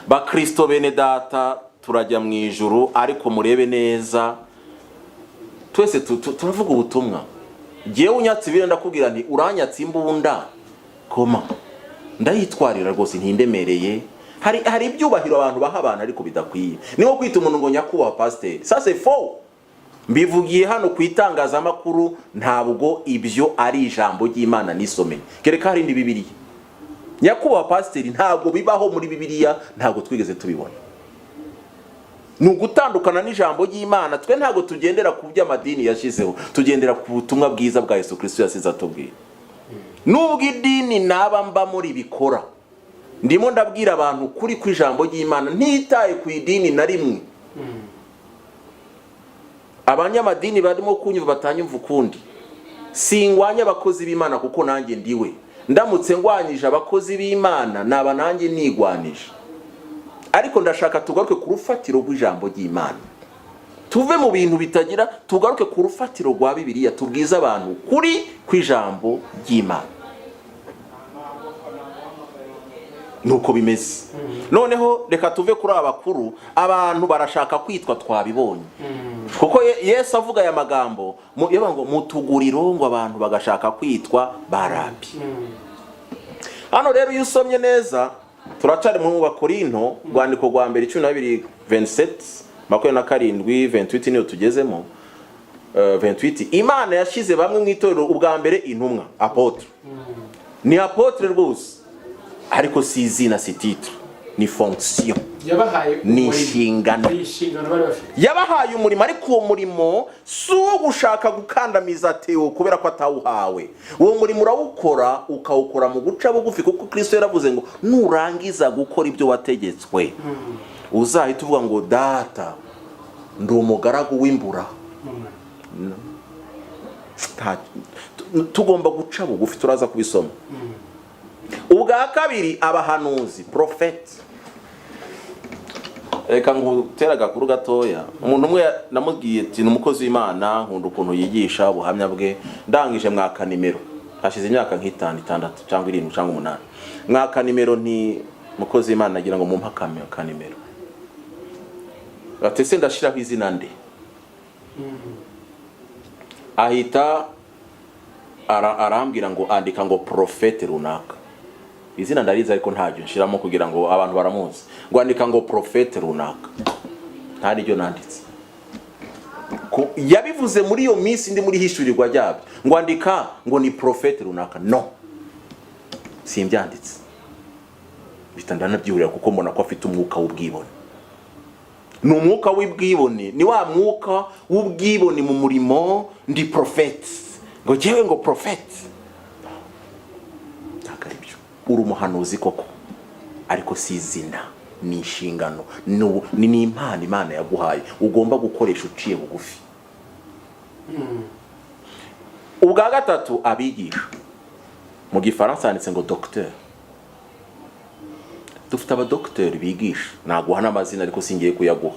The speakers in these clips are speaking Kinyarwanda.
bakristo bene data turajya mu ijuru, ariko murebe neza twese turavuga ubutumwa. Jewe unyatse ibire ndakubwira nti uranyatse imbunda koma ndayitwarira rwose ntindemereye. Hari ibyubahiro abantu baha abantu ariko bidakwiye. Niho kwita umuntu ngo nyakubahwa pasteur, ça c'est faux. Mbivugiye hano kwitangazamakuru, ntabwo ibyo ari ijambo ry'Imana nisomeye. Kereka hari ndi Bibiliya. Nyakubahwa pasteur ntabwo bibaho muri Bibiliya, ntabwo twigeze tubibona. Nugutandukana n'ijambo ry'Imana. Twe ntabwo tugendera ku by'amadini yashizeho, tugendera ku butumwa bwiza bwa Yesu Kristo yasize atubwira. Nubwo idini naba mba muri bikora, ndimo ndabwira abantu kuri kw'ijambo ry'Imana, ntitaye ku idini na rimwe. Abanyamadini barimo kunyumva batanyumva ukundi. Singwanya abakozi b'Imana kuko nanjye ndiwe. Ndamutse ngwanyije abakozi b'Imana naba nanjye nigwanije. Ariko ndashaka tugaruke ku rufatiro rw'ijambo ry'Imana. Tuve mu bintu bitagira, tugaruke ku rufatiro rwa Bibiliya, tubwiza abantu kuri kw'ijambo ry'Imana. Nuko bimeze. Noneho reka tuve kuri abakuru. Abantu barashaka kwitwa twabibonye. Kuko Yesu avuga aya magambo, ngo mutuguriro ngo abantu bagashaka kwitwa barabi. Hano rero iyo usomye neza, turacari mu Bakorinto, rwandiko rwa mbere 12:27, 27 niyo tugezemo. 28 Imana yashize bamwe mu itorero ubwa mbere intumwa, apotre. Ni apotre rwose, ariko si izina, si titre, ni fonction. Ni inshingano. Yabahaye umurimo, ariko uwo murimo si uwo gushaka gukandamiza Theo kubera ko atawuhawe. Uwo murimo urawukora, ukawukora mu guca bugufi, kuko Kristo yaravuze ngo nurangiza gukora ibyo wategetswe, uzahita uvuga ngo data ndi umugaragu w'imbura. Tugomba guca bugufi, turaza kubisoma. Ubwa kabiri abahanuzi, prophète. Reka ngutera gakuru gatoya. Umuntu umwe namubwiye ati n'umukozi w'Imana, nkunda ukuntu yigisha ubuhamya bwe. Ndangije mwaka nimero, hashize imyaka nk'itanu, 6 cyangwa 7 cyangwa 8. Mwaka nimero nti mukozi w'Imana nagira ngo mumpakame ka nimero. Atese ndashiraho izina nde. Ahita arambwira ngo andika ngo prophète runaka. Izina ndariza ariko ntajyo nshiramo kugira ngo abantu baramuzi. Ngo andika ngo prophète runaka. Ntari ryo nanditse. Yabivuze muri iyo minsi ndi muri hishurirwa ryabyo. Ngo andika ngo ni prophète runaka. No. Simbyanditse. Bitandana byurira kuko mbona ko afite umwuka w'ubwibone. Ni umwuka w'ubwibone, ni wa mwuka w'ubwibone mu murimo ndi prophète. Ngo jewe ngo prophète. Uri umuhanuzi koko, ariko si izina, ni inshingano, ni impano Imana yaguhaye, ugomba gukoresha uciye bugufi. Ubwa gatatu abigisha. Mu Gifaransa handitse ngo docteur. Dufite abadocteur bigisha, naguha n'amazina ariko singiye kuyaguha.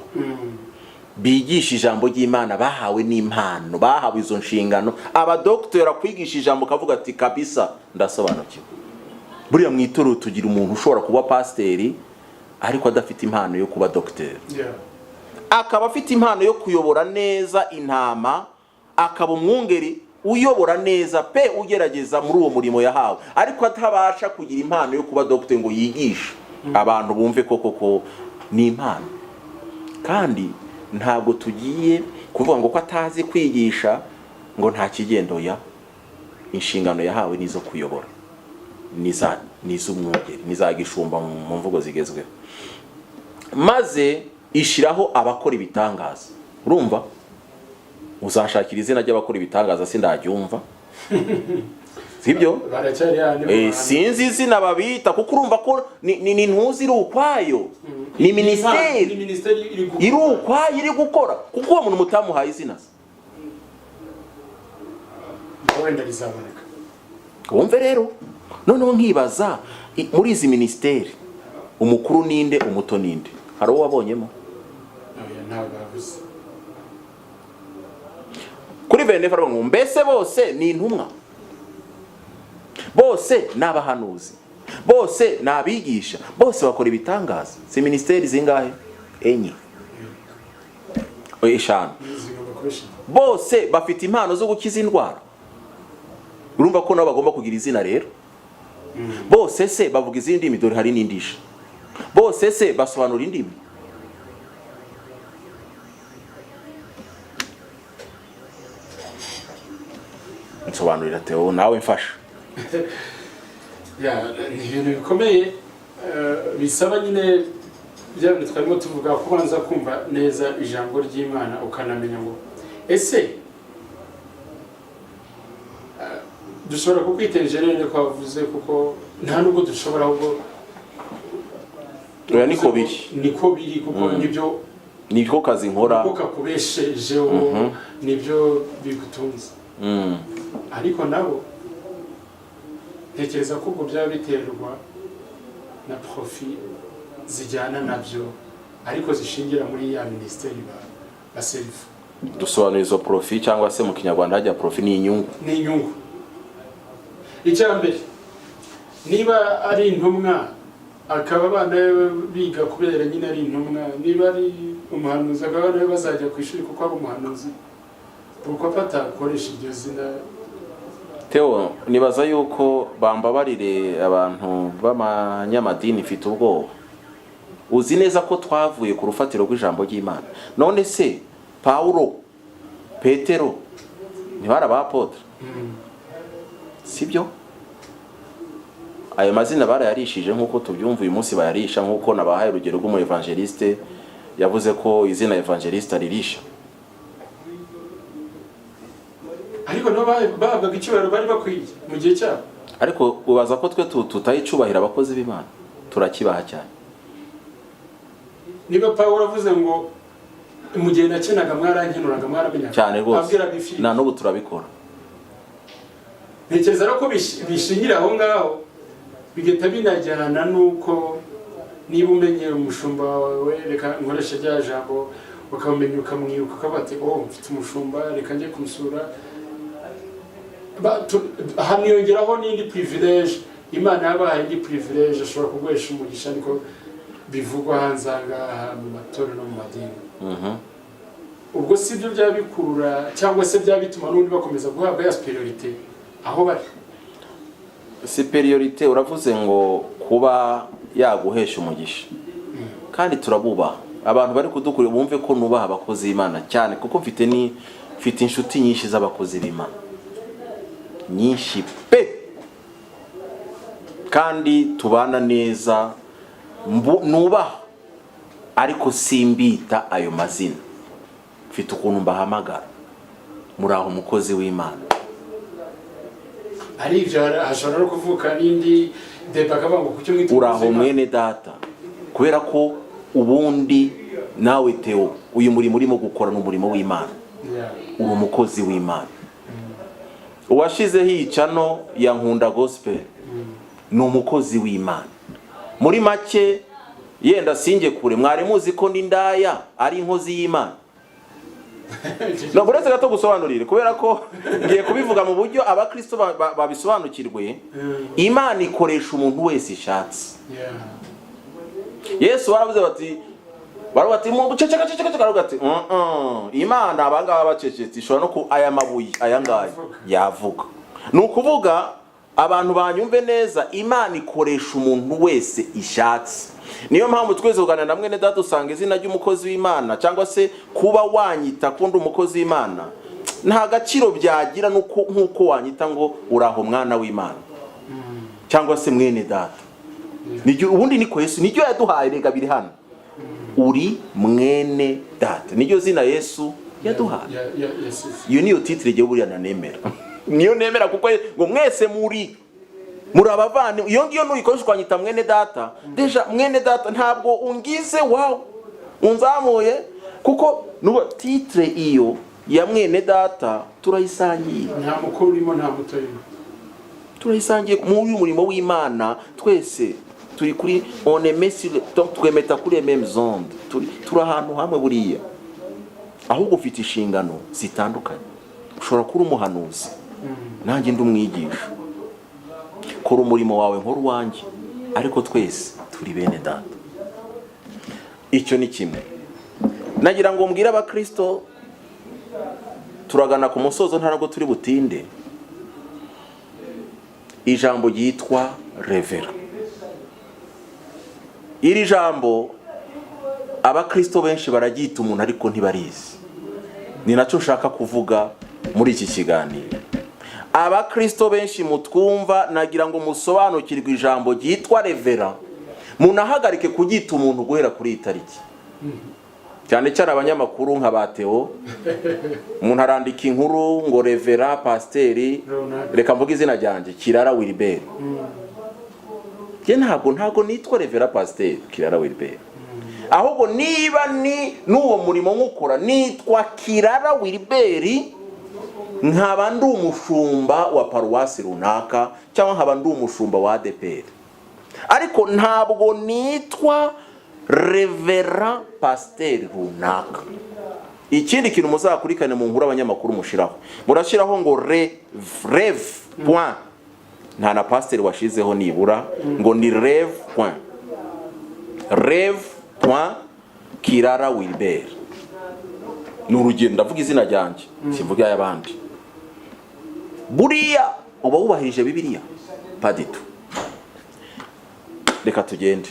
Bigisha ijambo ry'Imana, bahawe n'impano, bahawe izo nshingano. Abadocteur akwigisha ijambo kavuga ati kabisa ndasobanukiwe. Buriya mu itorero tugira umuntu ushobora kuba pasteri ariko adafite impano yo kuba docteur. Akaba afite impano yo kuyobora neza intama, akaba umwungeri uyobora neza pe ugerageza muri uwo murimo yahawe, ariko atabasha kugira impano yo kuba docteur ngo yigishe abantu bumve koko ni impano. Kandi ntabwo tugiye kuvuga ngo ko atazi kwigisha ngo nta kigendo ya inshingano yahawe nizo kuyobora. Nizumwungeri, nizagishumba mu mvugo zigezweho. Maze ishiraho abakora ibitangaza. Urumva? Uzashakira izina ry'abakora ibitangaza sindagyumva. Sibyo? Sinzi izina babita kuko urumva ko ni ntuzi iri ukwayo. Ni ministeri. Iri ukwayo iri gukora. Kuko uwo muntu mutamuhaye izina. Wenda rizaboneka. Wumve rero. Noneho nkibaza muri izi ministeri umukuru ninde, umuto ninde? Hari uwo wabonyemo? Ntabavuze. Kuri Venefa mbese bose ni intumwa, bose n'abahanuzi, bose nabigisha, bose bakora ibitangaza. Si ministeri zingahe? Enye, eshanu. Bose bafite impano zo gukiza indwara. Urumva ko nabo bagomba kugira izina rero. Bose se bavuga izindi ndimi, dore hari n'indisha. Bose se basobanura indimi. Nsobanurira Theo nawe mfasha. Ibintu bikomeye bisaba nyine byabyo twarimo tuvuga kubanza kumva neza ijambo ry'Imana ukanamenya ngo ese dushobora kukwiteje nene ko wavuze kuko nta nubwo dushobora ahubwo niko biri kuko nibyo kazi nkora kuko kakubeshejeho nibyo bigutunze. Ariko nabo ntekereza ko ubwo byaba biterwa na profit zijyana nabyo, ariko zishingira muri ya ministeri ba self. Dusobanura izo profit cyangwa se mu Kinyarwanda hajya profit ni inyungu. Ni inyungu. Icyambere, niba ari intumwa akaba abana biga kubera nyine ari intumwa, niba ari umuhanuzi akaba abana bazajya ku ishuri kuko ari umuhanuzi, uko patakoresha iryo zina. Theo, nibaza yuko bambabarire abantu b'amanyamadini mfite ubwoba. Uzi neza ko twavuye ku rufatiro rw'ijambo ry'Imana. None se Paulo, Petero ntibari abapotre? Sibyo? Ayo mazina barayarishije nkuko tubyumva uyu munsi bayarisha, nkuko nabahaye urugero rw'umu evangeliste yavuze ko izina evangeliste aririsha. Ariko no bahabwaga icyubahiro bari bakwiye mu gihe cyabo. Ariko ubaza ko twe tutayicubahira abakozi b'Imana, turakibaha cyane. Niba Paulo avuze ngo mu gihe nakenaga mwarankenuraga mwaramenya cyane rwose, na n'ubu turabikora. Ntekereza ko bishingira aho ngaho bigeta binajyana nuko niba umenye umushumba wawe reka nkoresha rya jambo ukamenya ukamwiruka ukabate mfite umushumba reka njye kumusura. Hamwiyongeraho n'indi privilege Imana yabahaye indi privilege ashobora kuguhesha umugisha, ariko bivugwa hanze ngaha mu matorero no mu madini. Ubwo si byo byabikurura cyangwa se byabituma n'undi bakomeza guhabwa ya superiorité aho bari. Superiorité uravuze ngo kuba yaguhesha umugisha, kandi turabubaha abantu bari kudukura bumve ko nubaha abakozi b'Imana cyane, kuko mfite inshuti nyinshi z'abakozi b'Imana nyinshi pe, kandi tubana neza nubaha, ariko simbita ayo mazina. Mfite ukuntu mbahamagara, muraho umukozi w'Imana. Ari ibyo hashobora no kuvuka n'indi deba kabango kucyo mwita uraho mwene data, kubera ko ubundi nawe Theo uyu murimo urimo gukora n'umurimo w'Imana. Uri umukozi w'Imana. Uwashizeho icano ya Nkunda Gospel ni umukozi w'Imana. Muri make yenda singe kure, mwari muzi ko n'indaya ari inkozi y'Imana. No buretse gato gusobanurire, kubera ko ngiye kubivuga mu buryo abakristo babisobanukirwe. Imana ikoresha umuntu wese ishatse. Yesu baravuze bati mu ceceka ati Imana abangaba bacecetse ishobora no ku aya mabuye aya ngaye yavuga. Nukuvuga abantu banyumve neza, Imana ikoresha umuntu wese ishatse. Niyo mpamvu twese kuganira namwe ne data usanga izina ry'umukozi w'Imana cyangwa se kuba wanyita kundi umukozi w'Imana nta gaciro byagira nkuko wanyita ngo uraho mwana w'Imana cyangwa se mwene data. Nijyo ubundi niko Yesu nijyo yaduhaye, rega biri hano, uri mwene data, nijyo zina Yesu yaduhaye. Iyo niyo titre je buriya nanemera. Niyo nemera kuko ngo mwese muri abavani, iyo ngiyo nuyikoresha kwanyita mwene data, deja mwene data ntabwo ungize unzamuye, kuko nubo titre iyo ya mwene data turayisangiye. Nta mukuru urimo nta muto urimo, turayisangiye mu uyu murimo w'Imana. Twese turi kuri on est mesure, twemeta kuri mêmes ondes, turi ahantu hamwe buriya. Ahubwo ufite inshingano zitandukanye. Ushobora kuri umuhanuzi, nanjye ndi umwigisha. Kora umurimo wawe nkuru wanjye, ariko twese turi bene data. Icyo ni kimwe. Nagira ngo mbwire abakristo, turagana ku musozo ntabwo turi butinde, ijambo ryitwa revera. Iri jambo abakristo benshi bararyita umuntu ariko ntibarizi. Ni nacyo nshaka kuvuga muri iki kiganiro. Abakristo benshi mutwumva, nagira ngo musobanukirwe ijambo ryitwa revera, munahagarike kuryita umuntu guhera kuri iyi tariki. Cyane cyane abanyamakuru nka bateo, umuntu arandika inkuru ngo revera pasiteri, reka mvuga izina ryanjye, Kirara Wilbert. Je ntabwo nitwa revera pasiteri Kirara Wilbert. Ahubwo niba ni n'uwo murimo nkukora nitwa Kirara Wilbert, nkaba ndi umushumba wa paruwasi runaka cyangwa nkaba ndi umushumba wa ADPR. Ariko ntabwo nitwa revera pasiteri runaka. Ikindi kintu muzakurikane mu nkuru abanyamakuru mushiraho, murashiraho ngo rev point, nta na pasiteri washizeho nibura, ngo ni rev point Kirara Wilbert. Ni urugendo ndavuga izina ryanjye, sivuga y'abandi. Buriya uba wubahirije Bibiliya paditu. Reka tugende.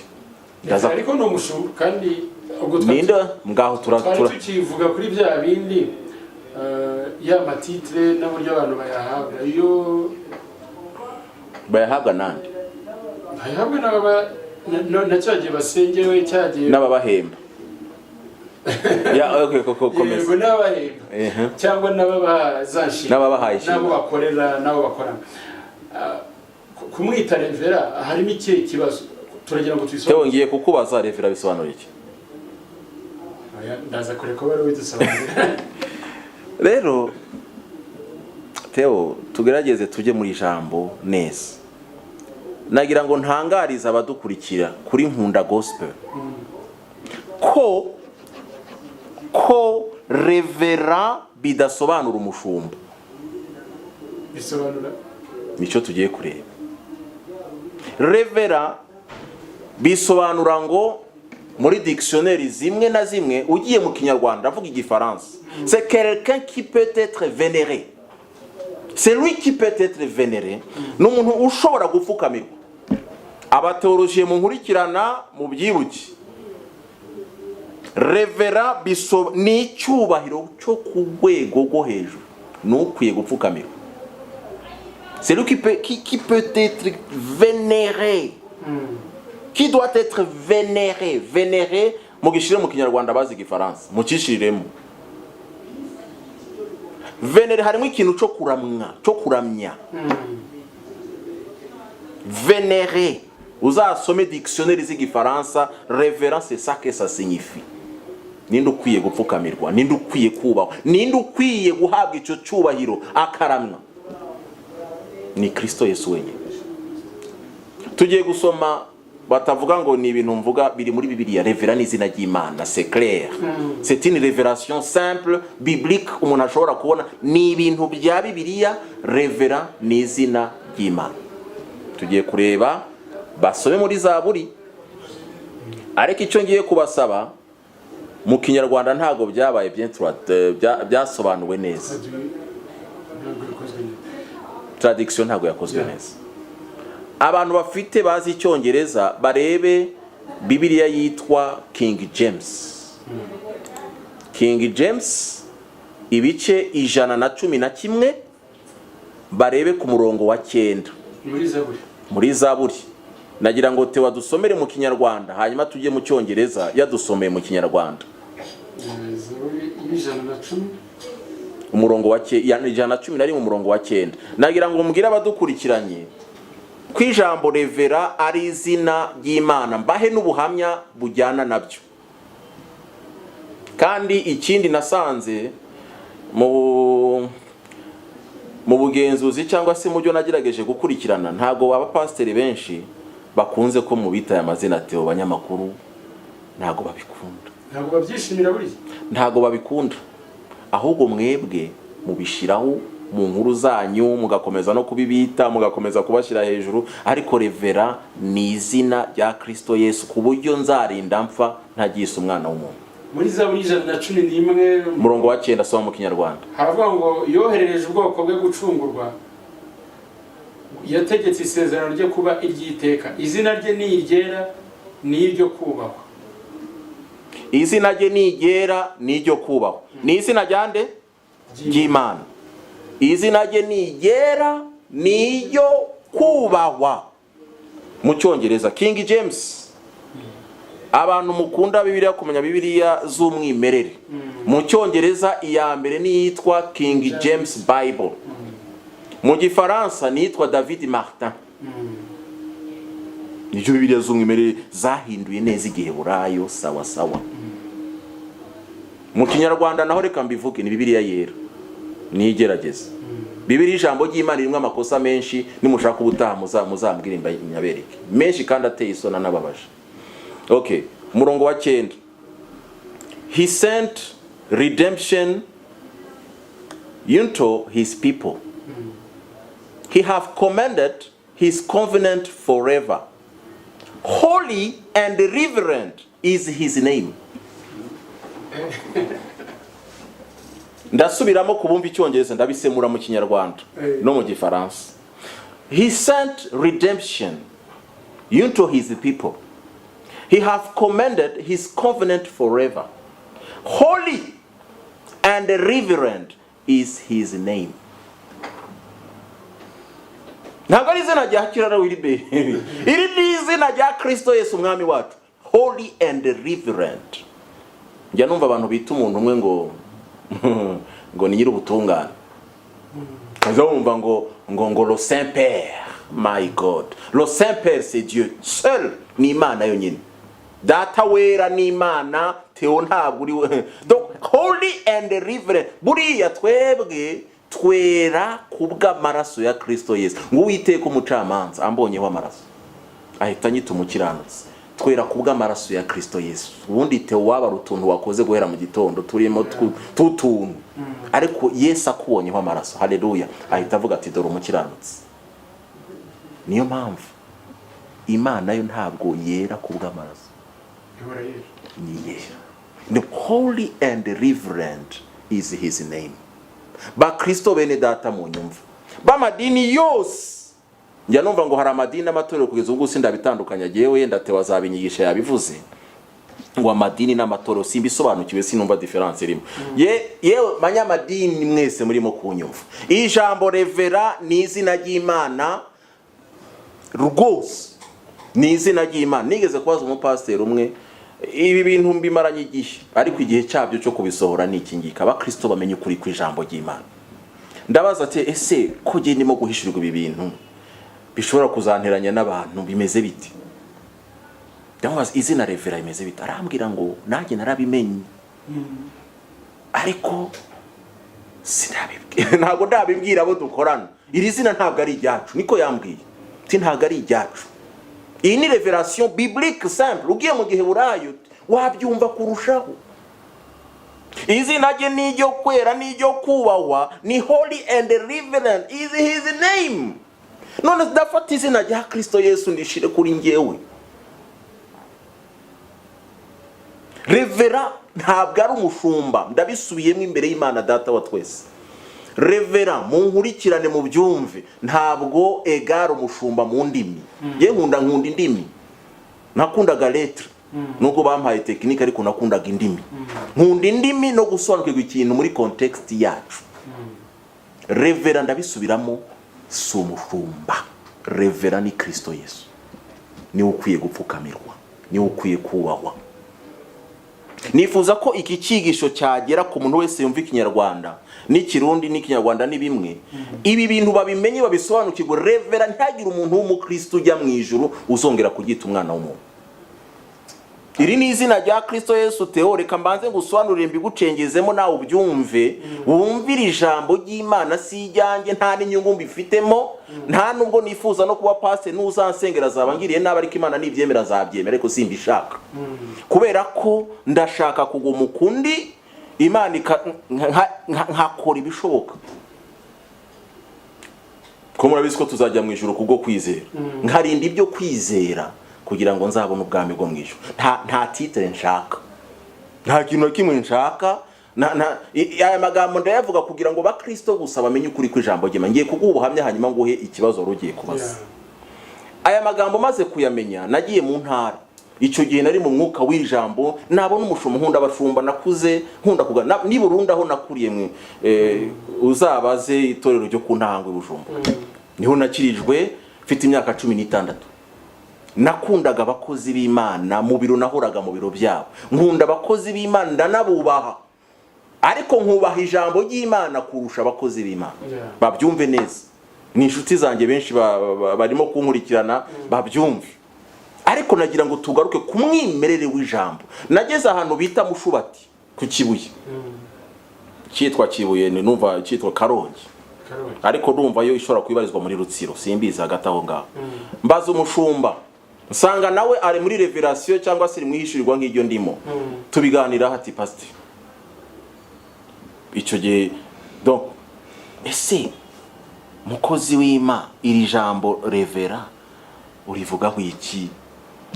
Ariko no mushumba kandi ubwo ninde ngaho tukivuga kuri bya bindi ya matitre n'uburyo abantu bayahabwa, iyo bayahabwa nande bayahabwa na cyagiye basengewe, cyagiye n'ababahemba. Ya okay komeza. Yego n'abahemba cyangwa n'ababazanshi n'ababahaye nabo bakorera nabo bakora. Kumwita revera harimo iki kibazo? Turagira ngo twisobanure. Tewo ngiye kukubaza revera bisobanura iki? Ndaza kureka bari widusobanurira. Rero Tewo, tugerageze tujye muri ijambo neza. Nagira ngo ntangariza abadukurikira kuri Nkunda Gospel ko revera bidasobanura umushumba. Bisobanura nicyo tugiye kureba. Revera bisobanura ngo muri dictionnaire zimwe na zimwe, ugiye mu Kinyarwanda avuga igifaransa, c'est quelqu'un qui peut être vénéré. C'est lui qui peut être vénéré. N'umuntu ushobora gupfukamirwa. Abateologiye mu nkurikirana mu byibuki, revera ni icyubahiro cyo ku rwego rwo hejuru, n'ukwiye gupfukamirwa. C'est lui qui peut être vénéré. Qui doit être vénéré. Vénéré, mugishire mu Kinyarwanda bazi igifaransa, mukishiriremo. Vénéré harimo ikintu cyo kuramya. Vénéré, uzasome dictionnaire z'igifaransa, révérend, c'est ça que ça signifie. Ninde ukwiye gupfukamirwa, ninde ukwiye kubahwa, ninde ukwiye guhabwa icyo cyubahiro akaramwa, ni Kristo Yesu wenyine. Tugiye gusoma, batavuga ngo ni ibintu mvuga biri muri Bibiliya. Revera ni izina ry'Imana, c'est clair. C'est une révélation simple biblique, umuntu ashobora kubona ni ibintu bya Bibiliya. Revera ni izina ry'Imana. Tugiye kureba, basome muri Zaburi. Ariko icyo ngiye kubasaba, mu Kinyarwanda ntago byabaye byasobanuwe neza. Traduction ntago yakozwe neza. Abantu bafite bazi icyongereza barebe Bibiliya yitwa King James. King James ibice 111, barebe ku murongo wa 9 muri Zaburi. Nagira ngo Tewa dusomere mu Kinyarwanda, hanyuma tujye mu cyongereza yadusomeye mu Kinyarwanda. Umurongo wa 111 mu murongo wa 9. Nagira ngo mbwira abadukurikiranye ko ijambo revera ari izina ry'Imana, mbahe n'ubuhamya bujyana nabyo. Kandi ikindi nasanze mu bugenzuzi cyangwa se mu byo nagerageje gukurikirana, ntago aba pasiteri benshi bakunze ko mu bita ya mazina Theo banyamakuru, ntago babikunda, ntago babyishimira buri, ntago babikunda. Ahubwo mwebwe mubishiraho mu nkuru zanyu, mugakomeza no kubibita, mugakomeza kubashyira hejuru, ariko revera ni izina rya Kristo Yesu, ku buryo nzarinda mpfa ntagise umwana w'umuntu. Muri Zaburi 111 umurongo wa 9 soma mu Kinyarwanda haravuga ngo yoherereje ubwoko bwe gucungurwa, yategetse isezerano rye kuba iry'iteka, izina rye ni iryera ni iryo kubahwa. Izina rye ni iryera ni iryo kubahwa. Ni izina ryande ry'Imana. Izina rye ni iryera ni iryo kubahwa. Mu Cyongereza King James, abantu mukunda Bibiliya kumenya Bibiliya z'umwimerere, mu Cyongereza iya mbere ni yitwa King James Bible, mu Gifaransa ni yitwa David Martin. Niyo Bibiliya z'umwimerere zahinduye neza igiheburayo sawa sawa. Mu Kinyarwanda naho reka mbivuge ni Bibiliya yera, ni igerageza. Bibiliya ijambo ry'Imana ririmo amakosa menshi, nimushaka ubutaha muzambwira imyabereke menshi kandi ateye isona n'ababaje. Okay, murongo wa 9. He sent redemption into his people. He have commanded his covenant forever. Holy and reverent is his name. Ndasubiramo kubumva Icyongereza ndabisemura mu Kinyarwanda no mu Gifaransa. He sent redemption into his people. He have commanded his covenant forever. Holy and reverent is his name. Ntabwo ari izina rya kirara wiribe. Iri ni izina rya Kristo Yesu umwami wacu. Holy and reverent. Njya numva abantu bita umuntu umwe ngo ni nyir'ubutungane. Kaza wumva ngo le Saint Père, my God. Le Saint Père c'est Dieu seul, ni Imana yonyine. Data wera ni Imana, Theo ntabwo uri we. Donc holy and reverent, buriya twebwe twera kubwa maraso ya Kristo Yesu. Ngo Uwiteka umucamanza ambonyeho amaraso ahita nyita umukiranutsi. Twera kubwa maraso ya Kristo Yesu. Ubundi Theo waba rutuntu wakoze guhera mu gitondo turimo tutuntu, ariko Yesu akubonyeho amaraso, haleluya, ahita avuga ati dore umukiranutsi. Niyo mpamvu Imana yo ntabwo yera kubwa maraso, ni yera. The holy and reverent is his name. Ba Kristo bene data mu nyumva, ba madini yose njya numva ngo hari amadini n'amatorero kugeza ubwo sindabitandukanya jewe yenda Theo azabinyigisha yabivuze ngo amadini n'amatorero simbisobanukiwe, sinumva difference irimo. Yewe banyamadini mwese murimo kunyumva, ijambo revera ni izina ry'Imana rwose, ni izina ry'Imana. Nigeze kubaza umupasiteri umwe ibi bintu mbimaranye igihe, ariko igihe cyabyo cyo kubisohora ni iki ngika, abakristo bamenye ukuri kw'ijambo ry'Imana. Ndabaza ati ese ko je ndimo guhishirirwa ibi bintu bishobora kuzanteranya n'abantu bimeze biti? Ndamubaza izina revera imeze biti, arambwira ngo nanjye narabimenye ariko sinabibwira, ntabwo ndabibwira abo dukorana. Iri zina ntabwo ari ryacu, niko yambwiye, ati ntabwo ari ryacu. Iyi ni revelation biblique simple, ugiye mu giheburayo wabyumva kurushaho. Izina rye ni iryo kwera ni iryo kubahwa, ni holy and reverent is his name. None ndafata izina rya Kristo Yesu ndishire kuri njyewe. Revera ntabwo ari umushumba, ndabisubiyemo imbere y'Imana data wa twese. Revera mu nkurikirane mu byumve ntabwo egara umushumba mu ndimi. Ye nkunda indimi, nakundaga lettre nuko bampaye technique, ariko nakundaga indimi. Nkunda indimi no gusobanukirwa ikintu muri context yacu. Revera ndabisubiramo si umushumba, revera ni Kristo Yesu, ni ukwiye gupfukamirwa, ni ukwiye kubahwa. Nifuza ko iki cyigisho cyagera ku muntu wese yumva Ikinyarwanda n'ikirundi n'ikinyarwanda ni bimwe. Ibi bintu babimenye babisobanukirwa. Revera ntagire umuntu w'umukristo ujya mu ijuru uzongera kugita umwana w'umuntu. Iri ni izina rya Kristo Yesu. Theo reka mbanze ngusobanurire mbigucengezemo nawe ubyumve, wumvire ijambo ry'Imana si ijyanjye, nta n'inyungu mbifitemo, nta nubwo nifuza no kuba pastor n'uzansengera zabangiriye nabi, ariko Imana nibyemera azabyemera, ariko simbishaka. Kubera ko ndashaka kuguma ukundi Imana nkakora ibishoboka ko murabizi ko tuzajya mu ijuru kubwo kwizera. Nkarinda ibyo kwizera kugira ngo nzabone ubwami bwo mu ijuru. Nta titre nshaka, nta kintu kimwe nshaka. Aya magambo ndayavuga kugira ngo bakristo gusa bamenye ukuri kw'ijambo ry'Imana. Ngiye kuguha ubuhamya hanyuma nguhe ikibazo rugiye kubaza. Aya magambo maze kuyamenya nagiye mu ntara. Icyo gihe nari mu mwuka w'ijambo, nabona umushumba nkunda abashumba, nakuze nkunda kugana ni Burundi aho nakuriye mwe uzabaze itorero ryo ku Ntahangwe Bujumbura. Niho nakirijwe mfite imyaka 16. Nakundaga abakozi b'Imana, mu biro nahoraga mu biro byabo. Nkunda abakozi b'Imana ndanabubaha, ariko nkubaha ijambo ry'Imana kurusha abakozi b'Imana. Babyumve neza, ni inshuti zanjye benshi barimo kunkurikirana babyumve. Ariko nagira ngo tugaruke ku mwimerere w'ijambo. Nageze ahantu bita Mushubati ku Kibuye. Cyitwa Kibuye ni numva cyitwa Karongi. Ariko numva yo ishobora kwibarizwa muri Rutsiro, simbizi hagati aho ngaho. Mbaza umushumba, nsanga nawe ari muri revelation cyangwa se mwihishirirwa nk'iryo ndimo. Tubiganira hati pastor. Icyo gihe donc ese mukozi w'Imana iri jambo revera urivugaho iki?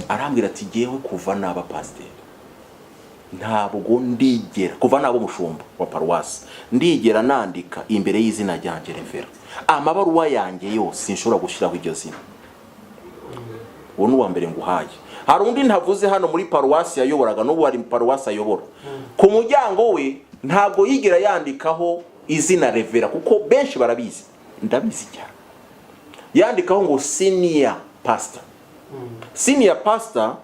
Arambwira ati ngewe kuva naba pasteur ntabwo ndigera, kuva nabo mushumba wa paruwasi ndigera nandika imbere y'izina ryanjye revera. Amabaruwa yanjye yose sinshobora gushiraho iryo zina. Uwo nuwa mbere nguhaye. Hari undi ntavuze hano muri paruwasi yayoboraga, n'ubu ari paruwasi ayobora. Ku muryango we ntabwo yigera yandikaho izina revera, kuko benshi barabizi, ndabizi cyane. Yandikaho ngo senior pastor. Senior pastor,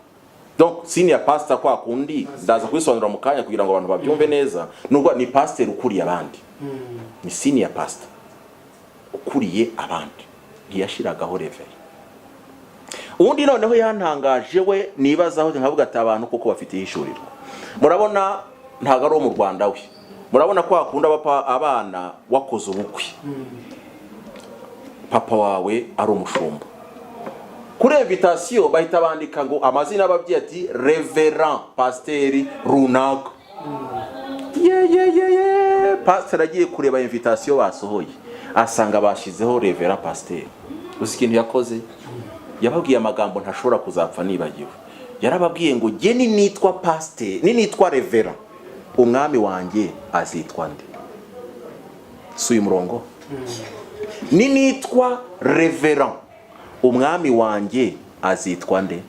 donc senior pastor kwa kundi ndaza kwisobanura mu kanya kugira ngo abantu babyumve neza. Nubwo ni pastor ukuriye abandi, ni senior pastor ukuriye abandi, ntiyashiragaho revera. Undi noneho yantangaje we nibazaho nkavuga ati abantu koko bafite ihishuriro. Murabona ntago ari mu Rwanda we, murabona ko akunda abana wakoze ubukwe, papa wawe ari umushumba. Kuri invitation bahita bandika ngo amazina ababyeyi ati reverend pasteur runaka. Pastor agiye kureba invitation basohoye, asanga bashizeho reverend pasteur. Uzi ikintu yakoze? Yababwiye amagambo ntashobora kuzapfa nibagiwe. Yarababwiye ngo je ni nitwa pasteur, ni nitwa reverend, umwami wanjye azitwa nde? Suye murongo. Ni nitwa reverend, umwami wanjye azitwa nde?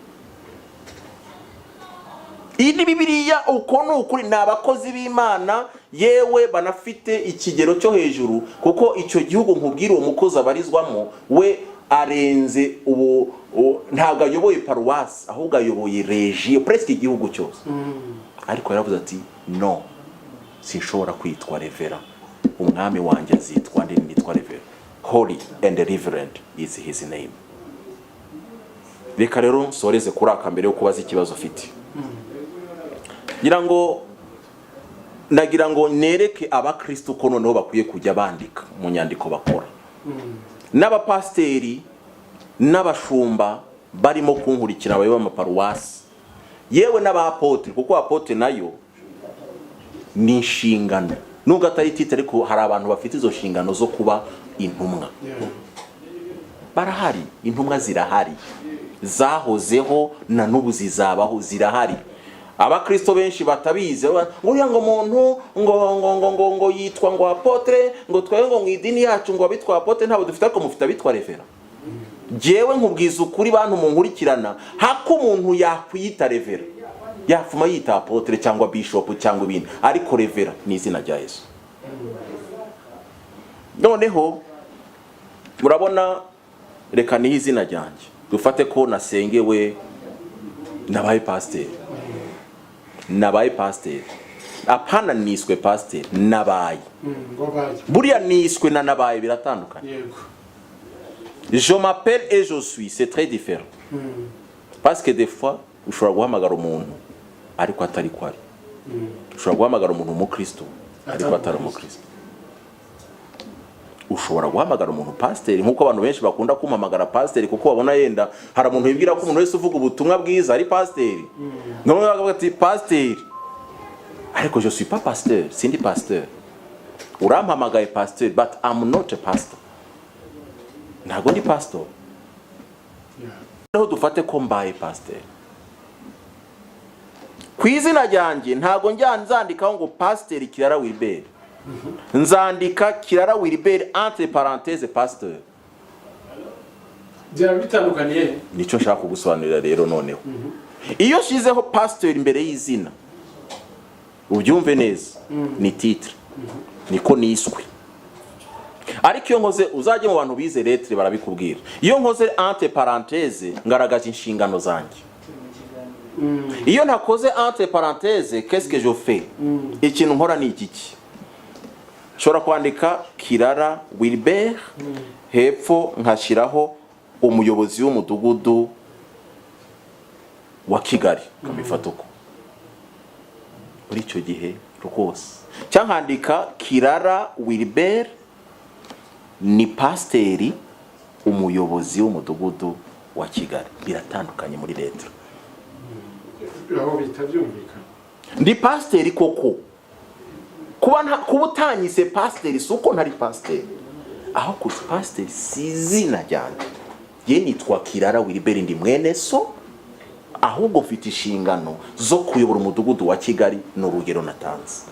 Iyi Bibiliya uko n'ukuri n'abakozi b'Imana yewe banafite ikigero cyo hejuru, kuko icyo gihugu nkubwira uwo mukozi abarizwamo we arenze ubu ntabwo ayoboye paruwasi, ahubwo ayoboye regio presque igihugu cyose. Ariko yaravuze ati no, sinshobora kwitwa revera, umwami wanjye azitwa nde? Nitwa revera. Holy and reverend is his name. Reka rero nsoreze kuraka mbere yo kubaza ikibazo ufite. Nagira ngo nereke abakristo ko noneho bakwiye kujya bandika mu nyandiko bakora. N'abapasteri n'abashumba barimo kunkurikira abayoboye amaparuwasi, yewe n'abapotre, kuko apotre nayo ni inshingano. Nubwo atari titre, ariko hari abantu bafite izo nshingano zo kuba intumwa. Barahari, intumwa zirahari, zahozeho na n'ubu zizabaho, zirahari. Abakristo benshi batabize uriya ngo muntu ngo yitwa ngo apotre, ngo twaye ngo mwidini yacu ngo abitwa apotre ntabo dufite, ko mufite abitwa revera. Jewe nkubwiza ukuri bantu munkurikirana, hako umuntu yakwiyita revera, yafuma yita apotre cyangwa bishop cyangwa ibindi, ariko revera ni izina rya Yesu. Noneho murabona, reka niho izina ryanjye dufate ko nasengewe nabaye pasteur. Nabaye pasteur, apana niswe pasteur, nabaye. Buriya niswe na nabaye biratandukanye. Je m'appelle et je suis, c'est très différent. Parce que des fois ushobora guhamagara umuntu ariko atari kwari. Ushobora guhamagara umuntu umukristo ariko atari umukristo. Ushobora guhamagara umuntu pasteur, nkuko abantu benshi bakunda kumamagara pasteur kuko babona yenda hari umuntu yibwira ko umuntu wese uvuga ubutumwa bwiza ari pasteur. None bakavuga ati pasteur, ariko je suis pas pasteur, sindi pasteur. Urampamagaye pasteur, but I'm not a pastor. ntago ndi pastor. Naho dufate ko mbaye pastor. Ku izina ryanjye ntago nzandikaho ngo Pasteur Kirara Wilbert. Nzandika Kirara Wilbert entre parenthèses pasteur. Byaba bitandukaniye. Nico nshaka kugusobanurira rero noneho. Iyo shizeho pasteur imbere y'izina, ubyumve neza, ni titre. Niko niswe. Ariko iyo nkoze uzajye mu bantu bize lettre barabikubwira. Iyo nkoze entre parenthèses ngaragaje inshingano zanjye. Iyo ntakoze entre parenthèses qu'est-ce que je fais? Ikintu nkora ni iki? Shora kwandika Kirara Wilbert, hepfo nkashiraho umuyobozi w'umudugudu wa Kigali, kamifata uko. Muri icyo gihe rwose cyankandika Kirara Wilbert ni pasteri umuyobozi w'umudugudu wa Kigali. Biratandukanye muri lettre. Aho bitabyumvikana. Ndi pasteri koko. Kuba utanyise pasteri suko ntari pasteri. Aho ku pasteri sizina ryanjye. Ye nitwa Kirara Wilbert ndi mwene so. Ahubwo mfite inshingano zo kuyobora umudugudu wa Kigali n'urugero natanze.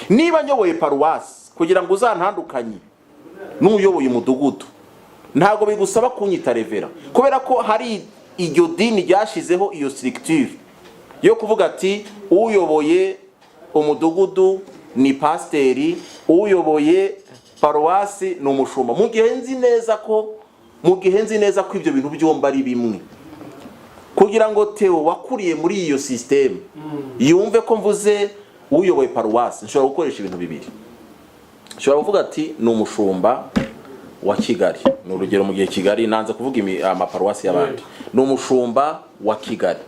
Niba nyoboye paruwasi kugira ngo uzantandukanye n'uyoboye umudugudu, ntago bigusaba kunyita revera, kubera ko hari iryo dini ryashizeho iyo structure yo kuvuga ati uyoboye umudugudu ni pasteri, uyoboye paruwasi ni umushumba. Mu gihe nzi neza ko ibyo bintu byomba ari bimwe, kugira ngo Theo wakuriye muri iyo system yumve ko mvuze uyoboye paruwasi, nshobora gukoresha ibintu bibiri. Nshobora kuvuga ati ni umushumba wa Kigali, ni urugero mu gihe Kigali nanze kuvuga amaparuwasi y'abandi, ni umushumba wa Kigali.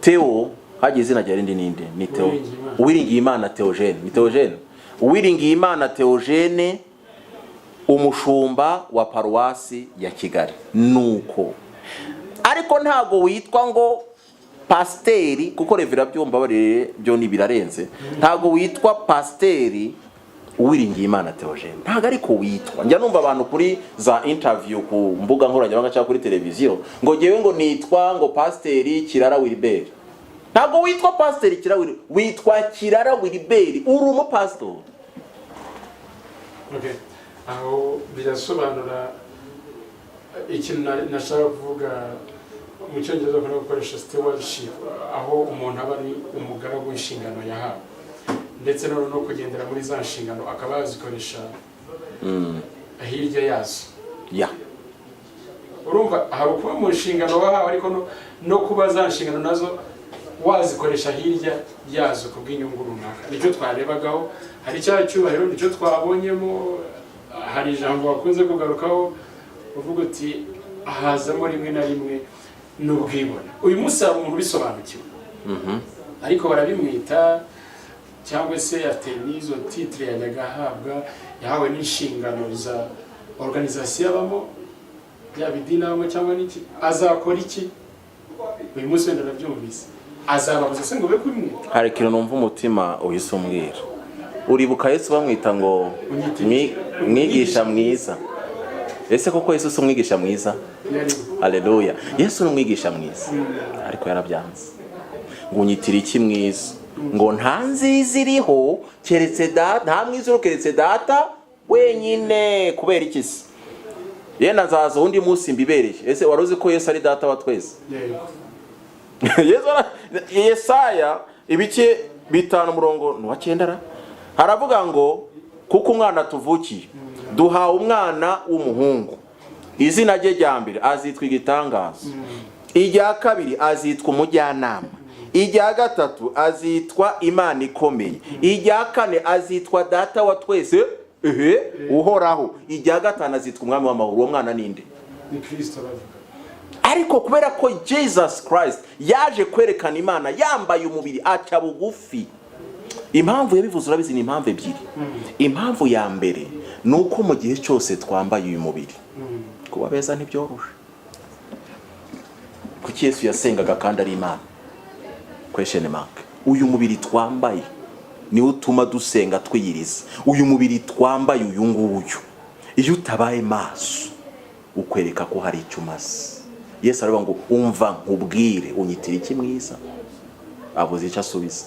Theo hagiye izina rya rindi ninde? Ni Theo Uwiringiyimana Theogene. Ni Theogene Uwiringiyimana Theogene, umushumba wa paruwasi ya Kigali. Nuko ariko ntago witwa ngo pasteri, kuko revera byomba barere byo ni birarenze. Ntago witwa pasteri Uwiringiyimana Theogene, ntago ariko witwa. Njya numva abantu kuri za interview ku mbuga nkoranyambaga cyangwa kuri televiziyo ngo ngewe ngo nitwa ngo pasteri Kirara Wilbert. Ntago witwa pasteri Kirara Wilbert, witwa Kirara Wilbert, uri umupastor. Okay. Aho birasobanura ikintu nashaka kuvuga mu cyongereza ko gukoresha stewardship, aho umuntu aba ari umugaragu w'inshingano yahawe, ndetse no kugendera muri za nshingano akaba yazikoresha hirya yazo. Urumva hari kuba mu nshingano wahawe, ariko no kuba za nshingano nazo wazikoresha hirya yazo kubw'inyungu runaka. Nicyo twarebagaho, hari cya cyubahiro nicyo twabonyemo. Hari ijambo wakunze kugarukaho uvuga uti ahazamo rimwe na rimwe n'ubwibone. Uyu munsi hari umuntu bisobanukiwe, ariko barabimwita cyangwa se atenizo titre yajyaga ahabwa, yahawe n'inshingano za organisation yabamo, byabidinamo cyangwa n'iki. Azakora iki? Uyu munsi wenda nabyumvise, azababuza se ngo be kumwita. Hari ikintu numva umutima uhise umbwira. Uribuka Yesu bamwita ngo mwigisha mwiza. Ese koko Yesu si umwigisha mwiza? Haleluya. Yesu ni umwigisha mwiza, ariko yarabyanze. Ngo unyitira iki mwiza? Ngo nta nziza iriho keretse data, nta mwiza uriho keretse data wenyine. Kubera iki se? Yena nzaza undi munsi mbibereye. Ese waruzi ko Yesu ari data wa twese? Yesaya ibice 5:9 haravuga ngo kuko umwana tuvukiye duhawe umwana w'umuhungu, izina rye rya mbere azitwa igitangaza, irya kabiri azitwa umujyanama, irya gatatu azitwa Imana ikomeye, irya kane azitwa data wa twese uhoraho, irya gatanu azitwa umwami w'amahoro. Uwo mwana ninde? Ni Kristo bavuga. Ariko kubera ko Jesus Christ yaje kwerekana Imana yambaye umubiri aca bugufi, impamvu yabivuze urabizi ni impamvu ebyiri. Impamvu ya mbere nuko mu gihe cyose twambaye uyu mubiri kuba beza ntibyoroshe. Kuki Yesu yasengaga kandi ari Imana? Question mark. Uyu mubiri twambaye ni utuma dusenga twiyiriza. Uyu mubiri twambaye uyu nguyu iyo utabaye maso ukwereka ko hari icyo umaze. Yesu aravuga ngo umva nkubwire unyitira iki mwiza, abuze icyo asubiza.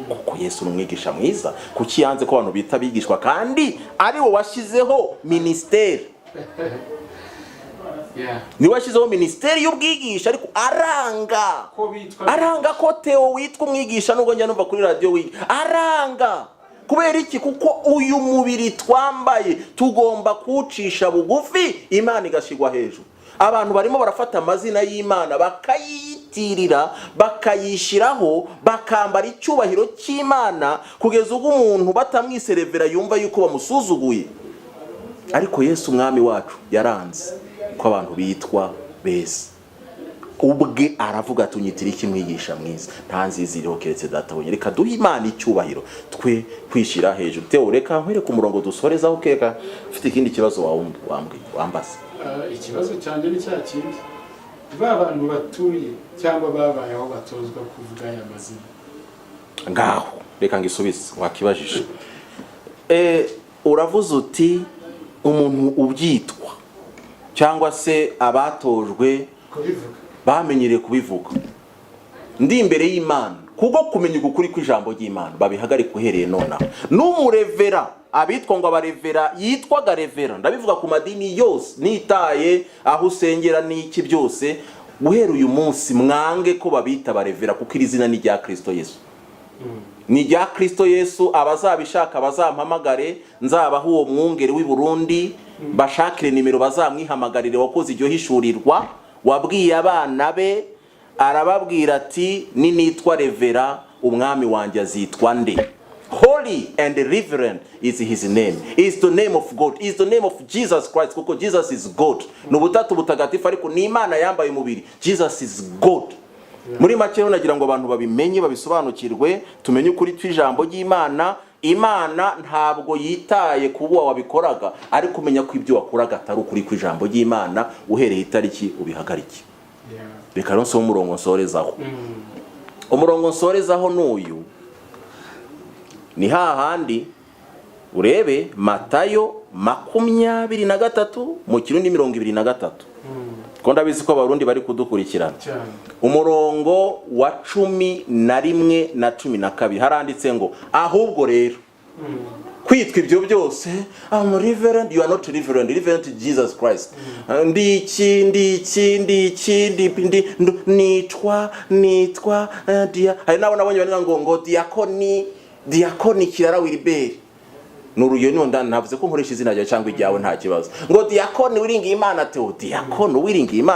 Kuko Yesu ni umwigisha mwiza, kuki yanze ko abantu bita bigishwa kandi ari wo washyizeho ministeri. Ni washyizeho ministeri y'ubwigisha, ariko aranga ko Theo witwa umwigisha, nubwo njya numva kuri radio aranga. Kubera iki? Kuko uyu mubiri twambaye tugomba kucisha bugufi, Imana igashigwa hejuru. Abantu barimo barafata amazina y'Imana bakayitirira, bakayishiraho, bakambara icyubahiro cy'Imana kugeza ubwo umuntu batamwiserevera yumva yuko bamusuzuguye. Ariko Yesu umwami wacu yaranze ko abantu bitwa beza. Ubwe aravuga ati unyitira iki mwigisha mwiza, nta nziziriho keretse Data wenyine. Reka duhe Imana icyubahiro, twe kwishira hejuru. Theo reka nkwereke umurongo dusorezaho, keka ufite ikindi kibazo wambaza. Ikibazo cyane ni cya kindi bantu batuye cyangwa babayeho batozwa kuvuga aya mazina. Ngaho reka ngisubize wakibajije. Uravuze uti umuntu ubyitwa cyangwa se abatojwe kubivuga, bamenyereye kubivuga. Ndi imbere y'Imana kuko kumenya ukuri kw'ijambo ry'Imana babihagarika uhereye nonaha. N'umurevera, abitwa ngo abarevera, yitwaga revera, ndabivuga ku madini yose, nitaye aho usengera n'iki byose, guhera uyu munsi mwange ko babita abarevera, kuko iri zina ni rya Kristo Yesu. Ni rya Kristo Yesu. Abazabishaka bazampamagare, nzabaha uwo mwungeri w'i Burundi, bashakire nimero bazamwihamagarire, wakoze iryo hishurirwa, wabwiye abana be, arababwira ati ninitwa revera umwami wanjye azitwa nde. Holy and reverend is his name, is the name of God, is the name of Jesus Christ, kuko Jesus is God. Nubutatu butagatifu ariko ni Imana yambaye umubiri. Jesus is God. Muri make rero nagira ngo abantu babimenye, babisobanukirwe, tumenye ukuri tw'ijambo ry'Imana. Imana ntabwo yitaye kuba wabikoraga, ari kumenya ko ibyo wakoraga atari ukuri kw'ijambo ry'Imana. Uhereye itariki ubihagarike. Reka rero nsome umurongo nsorezaho. Umurongo nsorezaho n'uyu, ni hahandi urebe Matayo 23 mu Kirundi 23. Ko ndabizi ko abarundi bari kudukurikirana. Umurongo wa 11 na 12 haranditse ngo ahubwo rero kwitwa ibyo byose, I'm reverend, you are not reverend, reverend to Jesus Christ. Nitwa dia. Hari nabo nabonye bani ngo diakoni Kirara Wilbert. Nuruyo niho navuze ko nkoresha izina ryawe cyangwa ijyawe nta kibazo. Ngo diakoni wiringiye Imana, Theo diakoni wiringiye Imana.